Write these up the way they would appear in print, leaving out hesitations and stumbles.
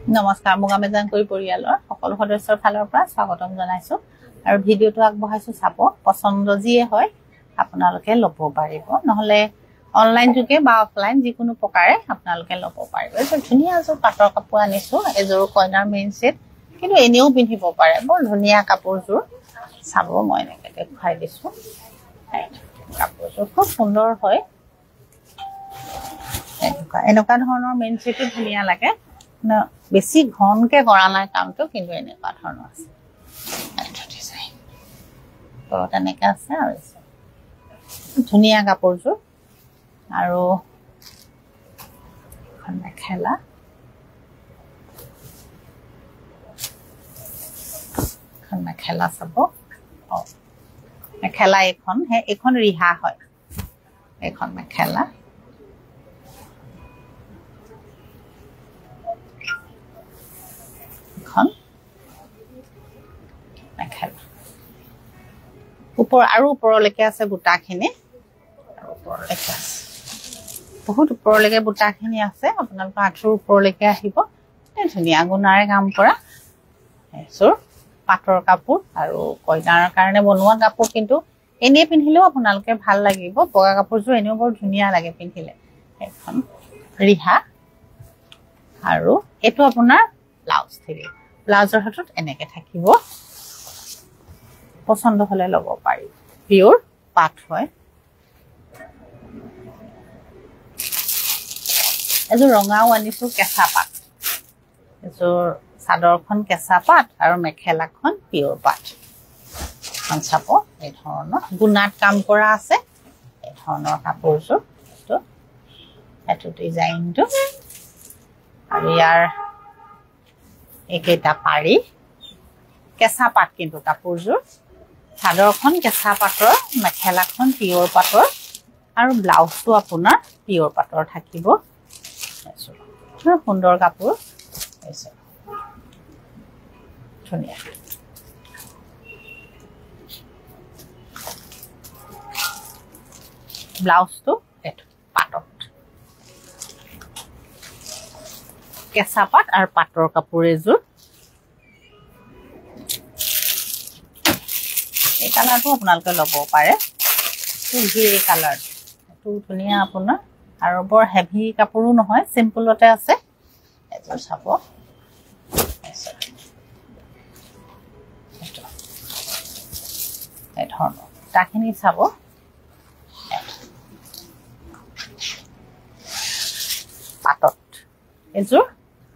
নমস্কাৰ মুগামেজানকৈ পৰিয়ালৰ সকলো সদস্যৰ ফালৰ পৰা স্বাগতম জনাইছো আৰু ভিডিওটো আগবঢ়াইছো চাব পছন্দ যিয়ে হয় আপোনালোকে ল'ব পাৰিব নহলে অনলাইন যোগে বা অফলাইন যিকোনো প্ৰকাৰে আপোনালোকে ল'ব পাৰিব এই ধুনীয়া এযোৰ পাটৰ কাপোৰ আনিছো এযোৰ কইনাৰ মেইন সেট কিন্তু এনেও পিন্ধিব পাৰে বৰ ধুনীয়া কাপোৰযোৰ চাব মই এনেকৈ দেখাই দিছো কাপোৰযোৰ খুব সুন্দৰ হয় এনেকুৱা ধৰণৰ মেইন সেটটো ধুনীয়া লাগে না বেছি ঘনকে কৰা নাই কামটো কিন্তু এনেকুৱা ধৰণৰ আছে ডিজাইন তো তেনেকৈ আছে আৰু ধুনীয়া কাপোৰযোৰ আৰু মেখেলা মেখেলা চাব মেখেলা এখন ৰিহা হয় এখন মেখেলা মেখেলা আৰু ওপৰলৈকে আছে বুটাখিনি আৰু ওপৰলৈকে আছে বহুত ওপৰলৈকে বুটাখিনি আছে আপোনালোকৰ আঁঠুৰ ওপৰলৈকে আহিব ধুনীয়া গুণাৰে কাম কৰা এযোৰ পাটৰ কাপোৰ আৰু কইনাৰ কাৰণে বনোৱা কাপোৰ কিন্তু এনেই পিন্ধিলেও আপোনালোকে ভাল লাগিব বগা কাপোৰযোৰ এনেও বৰ ধুনীয়া লাগে পিন্ধিলে এখন ৰিহা আৰু এইটো আপোনাৰ ব্লাউজ থাকিব ব্লাউজৰ হাতত এনেকে থাকিব পছন্দ হলে ল'ব পাৰি পিওৰ পাট হয় এযোৰ ৰঙাও আনিছো কেঁচা পাট এযোৰ চাদৰখন কেঁচা পাট আৰু মেখেলাখন পিওৰ পাট এখন চাব এই ধৰণৰ গুণাত কাম কৰা আছে এই ধৰণৰ কাপোৰযোৰ এইটো ডিজাইনটো আৰু ইয়াৰ একেটা পাৰি কেঁচা পাট কিন্তু কাপোৰযোৰ চাদৰখন কেঁচা পাটৰ মেখেলাখন পিওৰ পাটৰ আৰু ব্লাউজটো আপোনাৰ পিওৰ পাটৰ থাকিব সুন্দৰ কাপোৰ ধুনীয়া ব্লাউজটো পাটত কেঁচা পাট আৰু পাটৰ কাপোৰ এযোৰ এই কালাৰটো আপোনালোকে ল'ব পাৰে গ্ৰে কালাৰ এইটো ধুনীয়া আপোনাৰ আৰু বৰ হেভি কাপোৰো নহয় চিম্পলতে আছে এযোৰ চাব এই ধৰণৰ তাখিনি চাব পাটত এযোৰ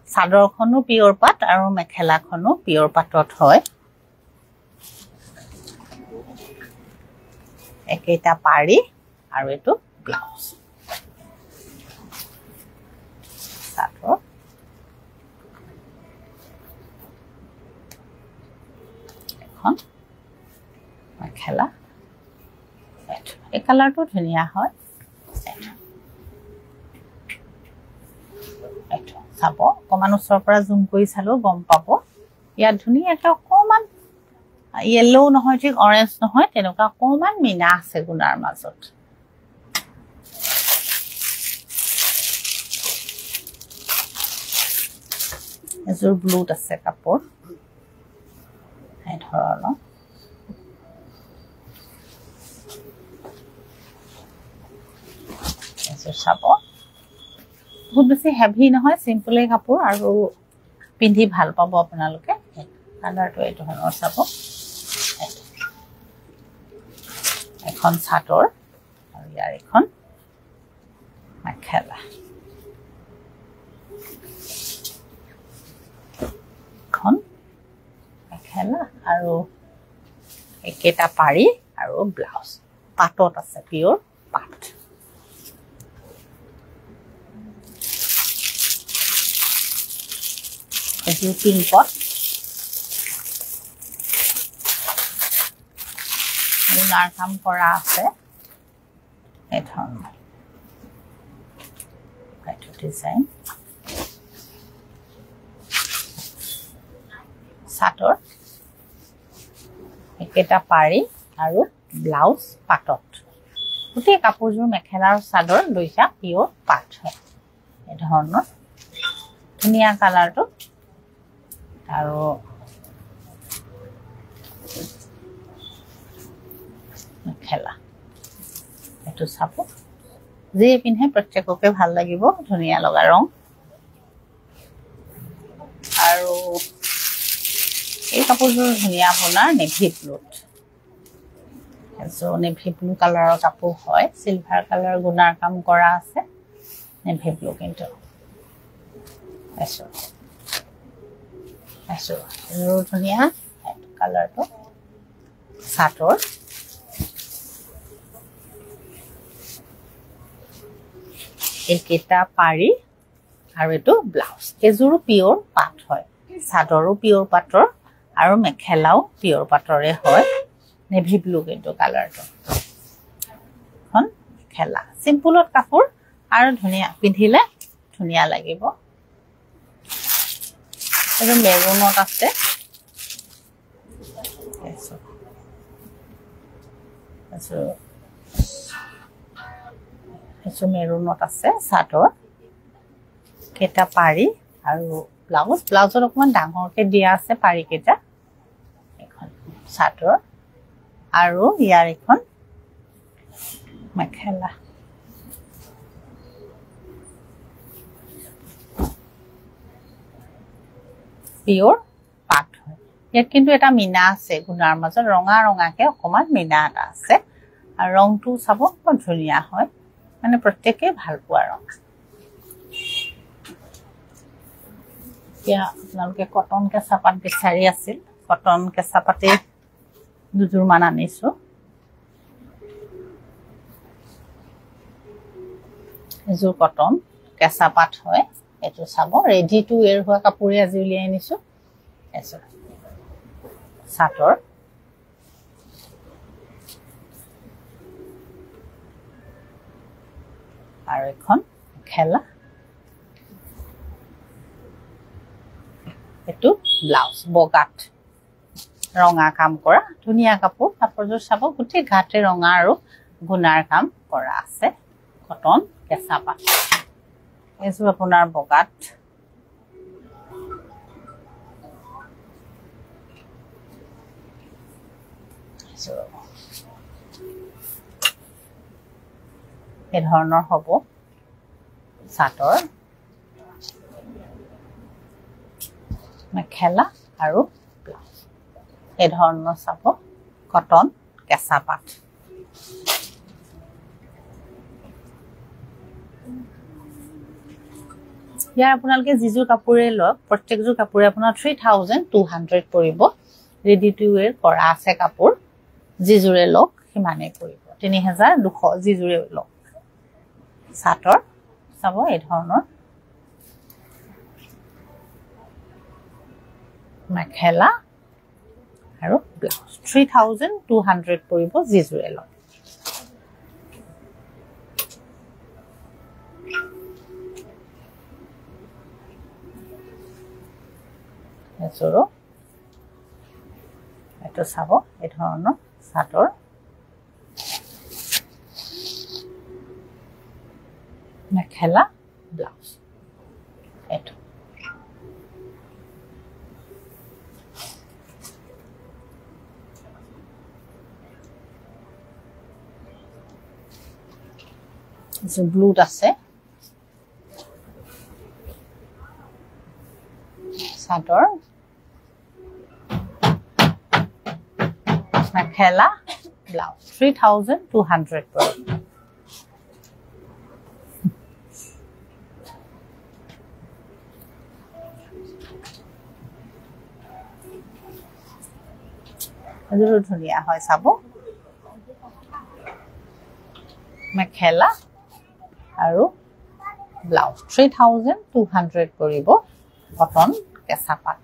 চাদৰখনো পিওৰ পাট আৰু মেখেলাখনো পিওৰ পাটত হয় একেটা পাৰি আৰু এইটো ব্লাউজ চাদৰ এখন মেখেলা এই কালাৰটো ধুনীয়া হয় চাব অকণমান ওচৰৰ পৰা জুম কৰি চালেও গম পাব ইয়াত ধুনীয়াকৈ অকণমান ইয়েলো নহয় ঠিক অৰেঞ্জ নহয় তেনেকুৱা অকণমান মিনা আছে গুণাৰ মাজত এযোৰ ব্লুত আছে কাপোৰ এই ধৰণৰ এযোৰ চাব বহুত বেছি হেভি নহয় চিম্পলে কাপোৰ আৰু পিন্ধি ভাল পাব আপোনালোকে কালাৰটো এই ধৰণৰ চাব এখন চাদৰ আৰু ইয়াৰ এখন মেখেলা এখন মেখেলা আৰু একেটা পাৰি আৰু ব্লাউজ পাটত আছে পিওৰ পাট এযোৰ পিংকত গুণাৰ কাম কৰা আছে এই ধৰণৰ এইটো ডিজাইন চাদৰ একেটা পাৰি আৰু ব্লাউজ পাটত গোটেই কাপোৰযোৰ মেখেলা আৰু চাদৰ দুইটা পিওৰ পাট হয় এই ধৰণৰ ধুনীয়া কালাৰটো আৰু মেখেলা এইটো চাব যিয়ে পিন্ধে প্ৰত্যেককে ভাল লাগিব ধুনীয়া লগা ৰং আৰু এই কাপোৰযোৰ ধুনীয়া আপোনাৰ নেভি ব্লুত নেভি ব্লু কালাৰৰ কাপোৰ হয় চিলভাৰ কালাৰ গুণাৰ কাম কৰা আছে নেভি ব্লু কিন্তু ধুনীয়া কালাৰটো চাটৰ এইকেইটা পাৰি আৰু এইটো ব্লাউজ এযোৰো পিয়ৰ পাট হয় চাদৰো পিয়ৰ পাটৰ আৰু মেখেলাও পিয়ৰ পাটৰে হয় নেভি ব্লু কিন্তু কালাৰটো এখন মেখেলা চিম্পুলত কাপোৰ আৰু ধুনীয়া পিন্ধিলে ধুনীয়া লাগিব এইটো মেৰুনত আছে এইটো মেৰুনত আছে চাদৰ কেইটা পাৰি আৰু ব্লাউজত অকণমান ডাঙৰকে দিয়া আছে পাৰি কেইটা এখন চাদৰ আৰু ইয়াৰ এখন মেখেলা পিয়ৰ পাট হয় ইয়াত কিন্তু এটা মিনা আছে গুণাৰ মাজত ৰঙা ৰঙাকে অকণমান মিনা এটা আছে আৰু ৰংটো চাব বৰ ধুনীয়া হয় মানে প্ৰত্যেকে ভাল পোৱা ৰং এতিয়া আপোনালোকে কটন কেঁচা পাত বিচাৰি আছিল কটন কেঁচা পাতে দুযোৰমান আনিছো এযোৰ কটন কেঁচা পাত হয় এইটো চাব ৰেডি টু ৱেৰ হোৱা কাপোৰে আজি উলিয়াই আনিছো চাদৰ আৰু এখন মেখেলা এইটো ব্লাউজ বগাত ৰঙা কাম কৰা ধুনীয়া কাপোৰযোৰ চাব গোটেই ঘাটে ৰঙা আৰু গুণাৰ কাম কৰা আছে কটন কেঁচা পাত এইযোৰ আপোনাৰ বগাত এই ধৰণৰ হ'ব চাদৰ মেখেলা আৰু ব্লাউজ এই ধৰণৰ চাব কটন কেঁচা পাট ইয়াৰ আপোনালোকে যিযোৰ কাপোৰে লওক প্ৰত্যেকযোৰ কাপোৰে আপোনাৰ 3200 পৰিব ৰেডি টু ৱেৰ কৰা আছে কাপোৰ যিযোৰে লওক সিমানে পৰিব 3200 যিযোৰে লওক চাদৰ চাব এই ধৰণৰ মেখেলা আৰু ব্লাউজ 3200 পৰিব যিযোৰে লওক এযোৰো এইটো চাব এই ধৰণৰ চাদৰ মেখেলা ব্লাউজ এইটো ব্লুত আছে চাদৰ মেখেলা ব্লাউজ 3200 পৰিব এযোৰো ধুনীয়া হয় চাব মেখেলা আৰু ব্লাউজ 3200 পৰিব কটন কেঁচা পাট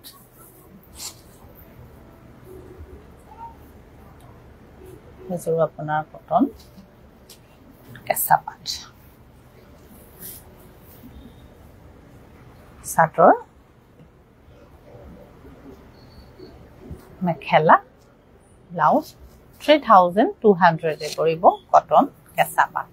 এযোৰ আপোনাৰ কটন কেঁচা পাট চাদৰ মেখেলা ব্লাউজ 3200 পৰিব কটন কেঁচা পাট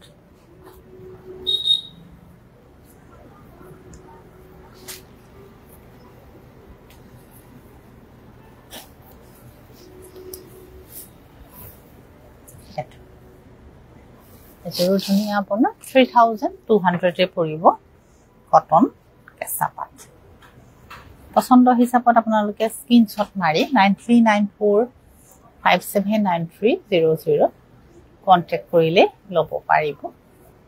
এযোৰ ধুনীয়া আপোনাৰ 3200 পৰিব কটন কেঁচা পাট পছন্দ হিচাপত আপোনালোকে স্ক্ৰিনশ্বট মাৰি 9394579300 কন্টেক্ট কৰিলে ল'ব পাৰিব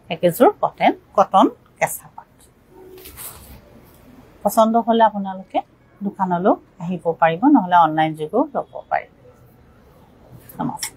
একেযোৰ কটন কেঁচা পাট পছন্দ হ'লে আপোনালোকে দোকানলৈ আহিব পাৰিব নহলে অনলাইন যোগেও ল'ব পাৰিব নমস্কাৰ